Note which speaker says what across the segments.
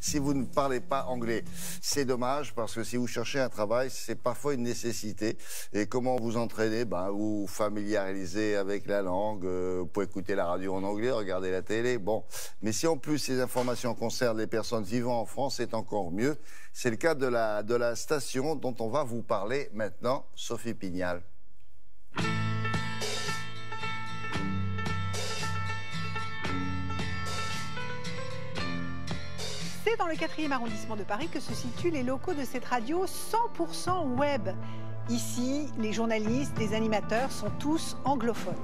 Speaker 1: si vous ne parlez pas anglais. C'est dommage parce que si vous cherchez un travail, c'est parfois une nécessité. Et comment vous entraîner? Vous familiariser avec la langue, vous pouvez écouter la radio en anglais, regarder la télé. Bon, mais si en plus ces informations concernent les personnes vivant en France, c'est encore mieux. C'est le cas de la station dont on va vous parler maintenant, Sophie Pignal.
Speaker 2: C'est dans le 4e arrondissement de Paris que se situent les locaux de cette radio 100% web. Ici, les journalistes, les animateurs sont tous anglophones.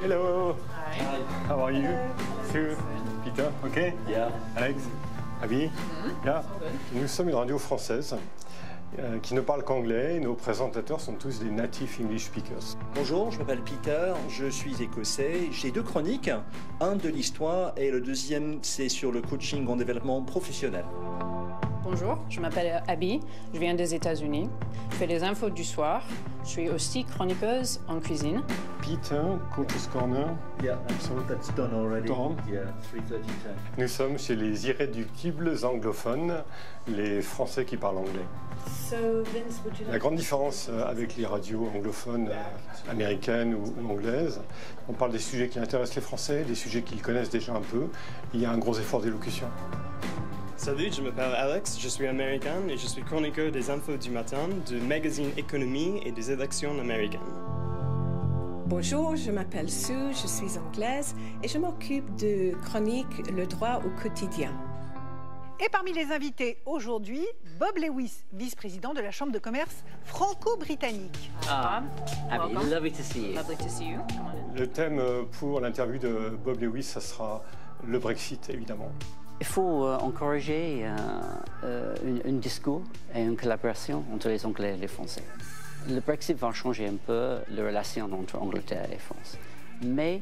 Speaker 3: Hello.
Speaker 4: Hi.
Speaker 3: How are you? Sue, Peter, OK?
Speaker 4: Yeah.
Speaker 3: Alex, Abby? Yeah. Nous sommes une radio française qui ne parle qu'anglais. Nos présentateurs sont tous des native English speakers.
Speaker 5: Bonjour, je m'appelle Peter, je suis écossais. J'ai 2 chroniques, un de l'histoire et le deuxième c'est sur le coaching en développement professionnel.
Speaker 6: Bonjour, je m'appelle Abby, je viens des États-Unis. Je fais les infos du soir. Je suis aussi chroniqueuse en cuisine.
Speaker 3: Peter, Coach's Corner.
Speaker 4: Yeah, that's done already.
Speaker 3: Done.
Speaker 4: Yeah, 3:30.
Speaker 3: Nous sommes chez les irréductibles anglophones, les Français qui parlent anglais.
Speaker 6: So, Vince, would you
Speaker 3: La grande différence avec les radios anglophones américaines ou anglaises, on parle des sujets qui intéressent les Français, des sujets qu'ils connaissent déjà un peu. Il y a un gros effort d'élocution.
Speaker 7: Salut, je m'appelle Alex, je suis américain et je suis chroniqueur des infos du matin du magazine Économie et des élections américaines.
Speaker 8: Bonjour, je m'appelle Sue, je suis anglaise et je m'occupe de chronique Le droit au quotidien.
Speaker 2: Et parmi les invités aujourd'hui, Bob Lewis, vice-président de la Chambre de commerce franco-britannique.
Speaker 9: Abby, lovely to see you.
Speaker 6: Lovely to see you. Come on in.
Speaker 3: Le thème pour l'interview de Bob Lewis, ça sera le Brexit, évidemment.
Speaker 9: Il faut encourager un discours et une collaboration entre les Anglais et les Français. Le Brexit va changer un peu les relations entre Angleterre et France. Mais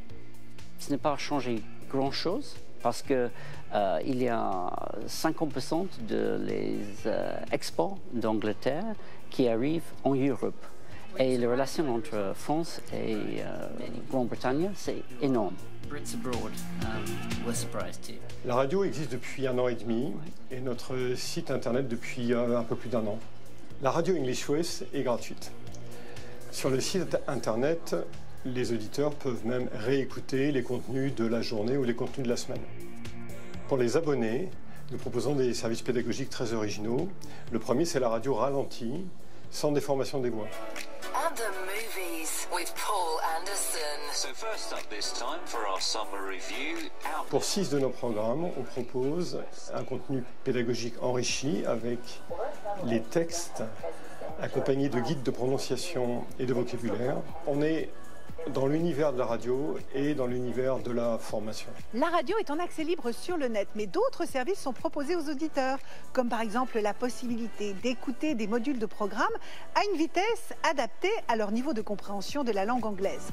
Speaker 9: ce n'est pas changé grand-chose parce qu'il y a 50% de les exports d'Angleterre qui arrivent en Europe. Et les relations entre France et Grande-Bretagne, c'est énorme.
Speaker 10: Brits abroad, we're surprised too.
Speaker 3: La radio existe depuis 1 an et demi et notre site internet depuis un peu plus d'1 an. La radio English Voice est gratuite. Sur le site internet, les auditeurs peuvent même réécouter les contenus de la journée ou les contenus de la semaine. Pour les abonnés, nous proposons des services pédagogiques très originaux. Le premier, c'est la radio ralentie, sans déformation des voix.
Speaker 11: And the movies with Paul Anderson.
Speaker 12: So first up this time for our summer review.
Speaker 3: Pour 6 de nos programmes, on propose un contenu pédagogique enrichi avec les textes accompagnés de guides de prononciation et de vocabulaire. On est dans l'univers de la radio et dans l'univers de la formation.
Speaker 2: La radio est en accès libre sur le net, mais d'autres services sont proposés aux auditeurs, comme par exemple la possibilité d'écouter des modules de programme à une vitesse adaptée à leur niveau de compréhension de la langue anglaise.